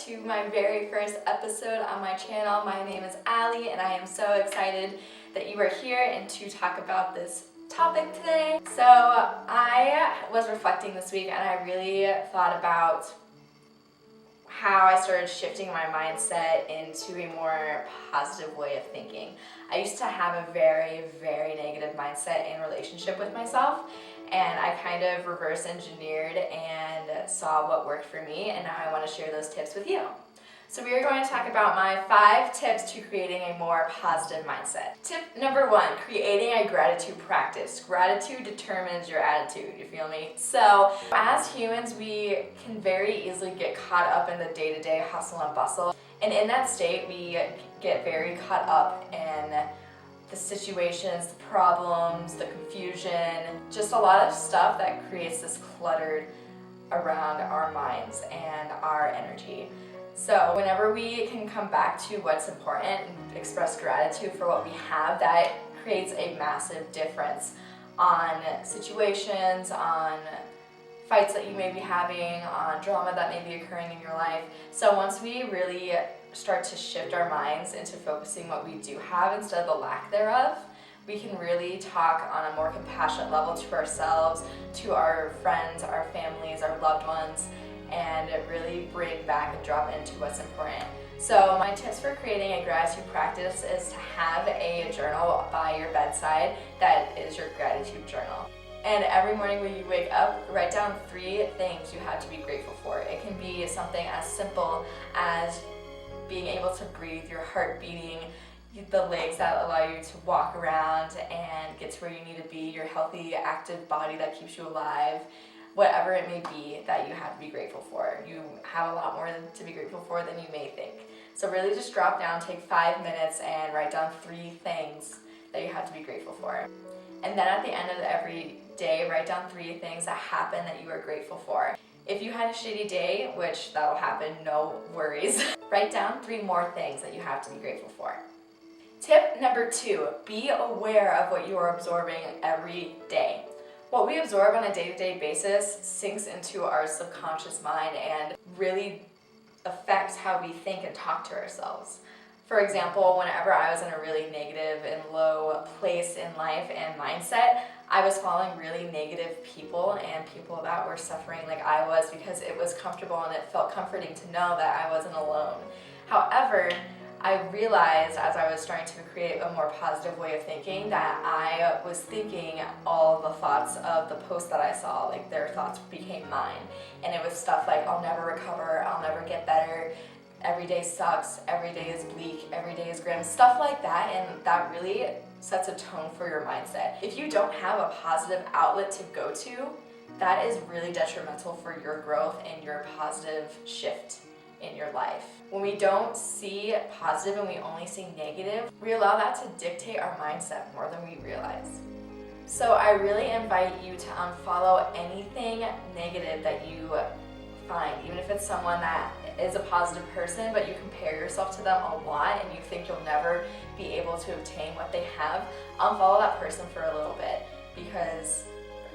to my very first episode on my channel. My name is Allie and I am so excited that you are here and to talk about this topic today. So I was reflecting this week and I really thought about how I started shifting my mindset into a more positive way of thinking. I used to have a very, very negative mindset in relationship with myself, and I kind of reverse engineered and saw what worked for me, and now I want to share those tips with you. So we are going to talk about my 5 tips to creating a more positive mindset. Tip number 1, creating a gratitude practice. Gratitude determines your attitude, you feel me? So as humans, we can very easily get caught up in the day-to-day hustle and bustle. And in that state, we get very caught up in the situations, the problems, the confusion, just a lot of stuff that creates this cluttered around our minds and our energy. So whenever we can come back to what's important and express gratitude for what we have, that creates a massive difference on situations, on fights that you may be having, on drama that may be occurring in your life. So once we really start to shift our minds into focusing what we do have instead of the lack thereof, we can really talk on a more compassionate level to ourselves, to our friends, our families, our loved ones, and really bring back and drop into what's important. So my tips for creating a gratitude practice is to have a journal by your bedside that is your gratitude journal. And every morning when you wake up, write down 3 things you have to be grateful for. It can be something as simple as being able to breathe, your heart beating, the legs that allow you to walk around and get to where you need to be, your healthy, active body that keeps you alive. Whatever it may be that you have to be grateful for. You have a lot more to be grateful for than you may think. So really just drop down, take 5 minutes and write down 3 things that you have to be grateful for. And then at the end of every day, write down 3 things that happened that you are grateful for. If you had a shitty day, which that'll happen, no worries, write down 3 more things that you have to be grateful for. Tip number 2, be aware of what you are absorbing every day. What we absorb on a day-to-day basis sinks into our subconscious mind and really affects how we think and talk to ourselves. For example, whenever I was in a really negative and low place in life and mindset, I was following really negative people and people that were suffering like I was because it was comfortable and it felt comforting to know that I wasn't alone. However, I realized as I was starting to create a more positive way of thinking that I was thinking all the thoughts of the posts that I saw, like their thoughts became mine. And it was stuff like, I'll never recover, I'll never get better, every day sucks, every day is bleak, every day is grim, stuff like that, and that really sets a tone for your mindset. If you don't have a positive outlet to go to, that is really detrimental for your growth and your positive shift in your life. When we don't see positive and we only see negative, we allow that to dictate our mindset more than we realize. So I really invite you to unfollow anything negative that you find, even if it's someone that is a positive person, but you compare yourself to them a lot and you think you'll never be able to obtain what they have, unfollow that person for a little bit, because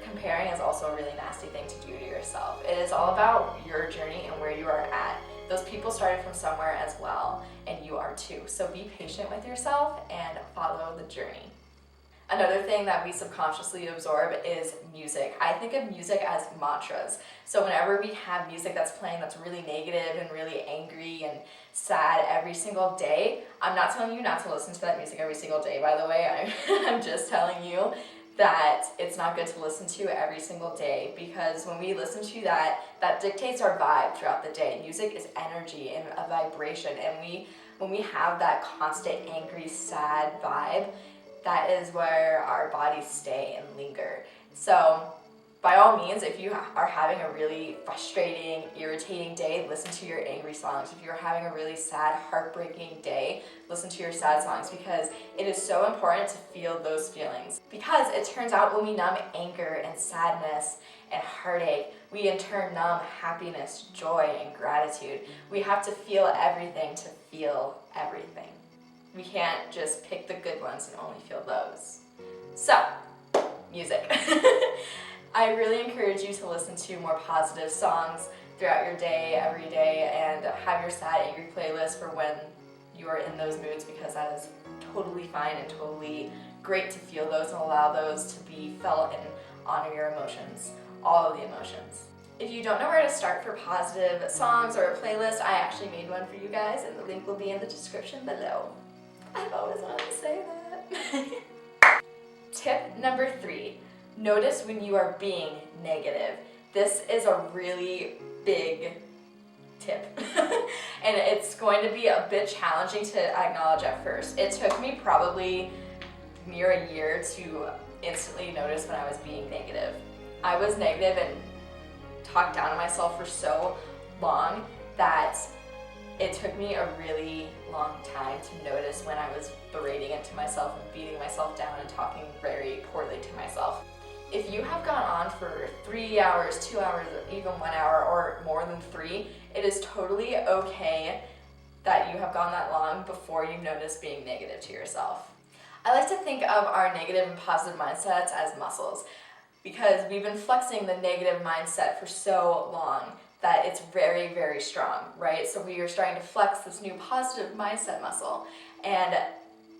comparing is also a really nasty thing to do to yourself. It is all about your journey and where you are at. Those people started from somewhere as well, and you are too. So be patient with yourself and follow the journey. Another thing that we subconsciously absorb is music. I think of music as mantras. So whenever we have music that's playing that's really negative and really angry and sad every single day, I'm not telling you not to listen to that music every single day, by the way. I'm just telling you that it's not good to listen to every single day, because when we listen to that, that dictates our vibe throughout the day. Music is energy and a vibration, and when we have that constant angry, sad vibe, that is where our bodies stay and linger. So by all means, if you are having a really frustrating, irritating day, listen to your angry songs. If you're having a really sad, heartbreaking day, listen to your sad songs, because it is so important to feel those feelings. Because it turns out when we numb anger and sadness and heartache, we in turn numb happiness, joy, and gratitude. We have to feel everything to feel everything. We can't just pick the good ones and only feel those. So, music. I really encourage you to listen to more positive songs, throughout your day, every day, and have your sad, angry playlist for when you are in those moods, because that is totally fine and totally great to feel those and allow those to be felt and honor your emotions, all of the emotions. If you don't know where to start for positive songs or a playlist, I actually made one for you guys, and the link will be in the description below. I've always wanted to say that. Tip number 3, notice when you are being negative. This is a really big tip, and it's going to be a bit challenging to acknowledge at first. It took me probably near a year to instantly notice when I was being negative. I was negative and talked down to myself for so long that it took me a really long time to notice when I was berating into myself and beating myself down and talking very poorly to myself. If you have gone on for 3 hours, 2 hours, or even 1 hour, or more than 3, it is totally okay that you have gone that long before you notice being negative to yourself. I like to think of our negative and positive mindsets as muscles, because we've been flexing the negative mindset for so long that it's very, very strong, right? So we are starting to flex this new positive mindset muscle, and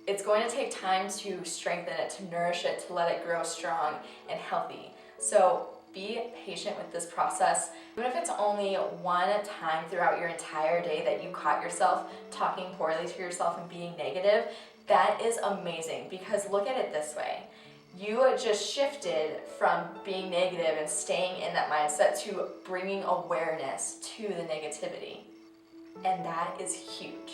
it's going to take time to strengthen it, to nourish it, to let it grow strong and healthy. So be patient with this process. Even if it's only one time throughout your entire day that you caught yourself talking poorly to yourself and being negative, that is amazing, because look at it this way. You just shifted from being negative and staying in that mindset to bringing awareness to the negativity. And that is huge.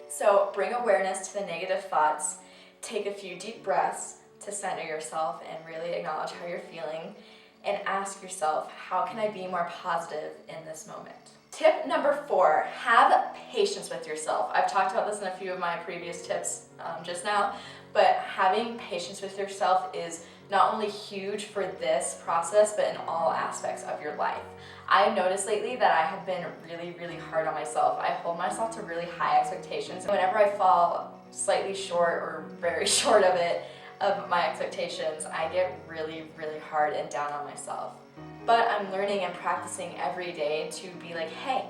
So bring awareness to the negative thoughts, take a few deep breaths to center yourself and really acknowledge how you're feeling, and ask yourself, how can I be more positive in this moment? Tip number 4, have patience with yourself. I've talked about this in a few of my previous tips just now, but having patience with yourself is not only huge for this process, but in all aspects of your life. I've noticed lately that I have been really, really hard on myself. I hold myself to really high expectations. Whenever I fall slightly short or very short of my expectations, I get really, really hard and down on myself. But I'm learning and practicing every day to be like, hey,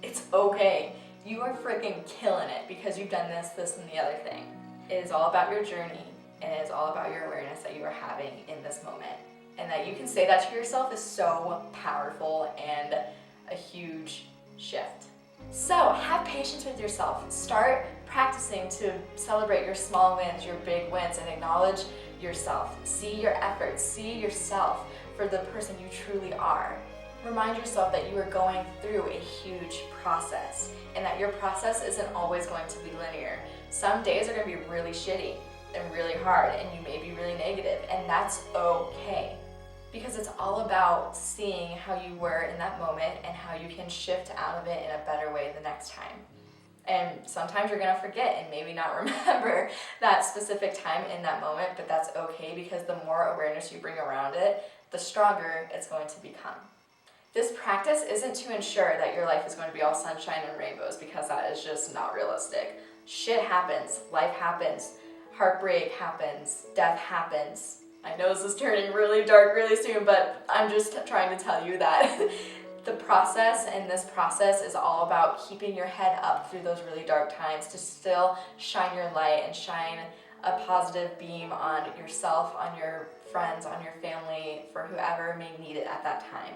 it's okay. You are freaking killing it because you've done this, this, and the other thing. It is all about your journey, and it is all about your awareness that you are having in this moment. And that you can say that to yourself is so powerful and a huge shift. So have patience with yourself. Start practicing to celebrate your small wins, your big wins, and acknowledge yourself. See your efforts, see yourself for the person you truly are. Remind yourself that you are going through a huge process, and that your process isn't always going to be linear. Some days are going to be really shitty and really hard, and you may be really negative, and that's okay. Because it's all about seeing how you were in that moment and how you can shift out of it in a better way the next time. And sometimes you're gonna forget and maybe not remember that specific time in that moment, but that's okay, because the more awareness you bring around it, the stronger it's going to become. This practice isn't to ensure that your life is going to be all sunshine and rainbows, because that is just not realistic. Shit happens, life happens, heartbreak happens, death happens. I know this is turning really dark really soon, but I'm just trying to tell you that the process and this process is all about keeping your head up through those really dark times to still shine your light and shine a positive beam on yourself, on your friends, on your family, for whoever may need it at that time.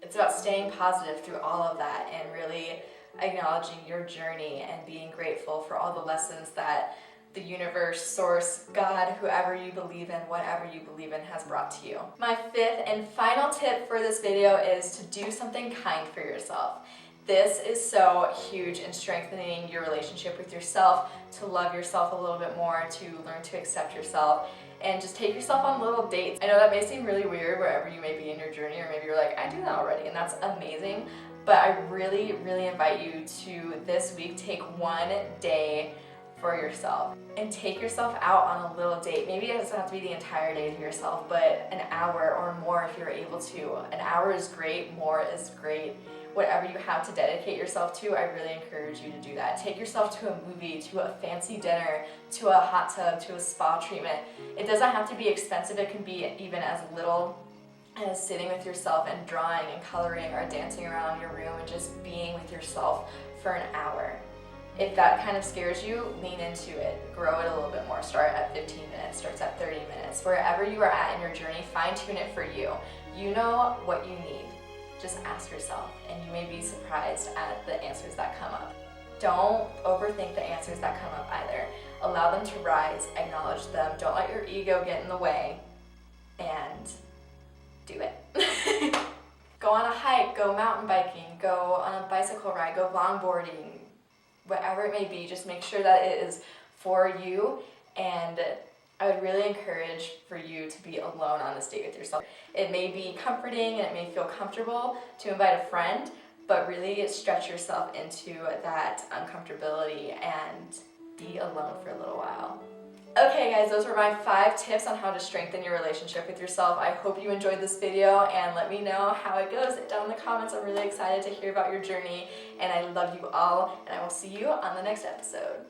It's about staying positive through all of that and really acknowledging your journey and being grateful for all the lessons that the universe, source, God, whoever you believe in, whatever you believe in, has brought to you. My 5th and final tip for this video is to do something kind for yourself. This is so huge in strengthening your relationship with yourself, to love yourself a little bit more, to learn to accept yourself, and just take yourself on little dates. I know that may seem really weird wherever you may be in your journey, or maybe you're like, I do that already, and that's amazing, but I really, really invite you to this week take one day for yourself and take yourself out on a little date. Maybe it doesn't have to be the entire day to yourself, but an hour or more if you're able to. An hour is great, more is great. Whatever you have to dedicate yourself to, I really encourage you to do that. Take yourself to a movie, to a fancy dinner, to a hot tub, to a spa treatment. It doesn't have to be expensive. It can be even as little and sitting with yourself and drawing and coloring or dancing around your room and just being with yourself for an hour. If that kind of scares you, lean into it. Grow it a little bit more. Start at 15 minutes, starts at 30 minutes. Wherever you are at in your journey, fine tune it for you. You know what you need. Just ask yourself, and you may be surprised at the answers that come up. Don't overthink the answers that come up either. Allow them to rise, acknowledge them. Don't let your ego get in the way, and do it. Go on a hike, go mountain biking, go on a bicycle ride, go longboarding, whatever it may be. Just make sure that it is for you, and I would really encourage for you to be alone on this date with yourself. It may be comforting and it may feel comfortable to invite a friend, but really stretch yourself into that uncomfortability and be alone for a little while. Okay guys, those were my 5 tips on how to strengthen your relationship with yourself. I hope you enjoyed this video, and let me know how it goes down in the comments. I'm really excited to hear about your journey, and I love you all, and I will see you on the next episode.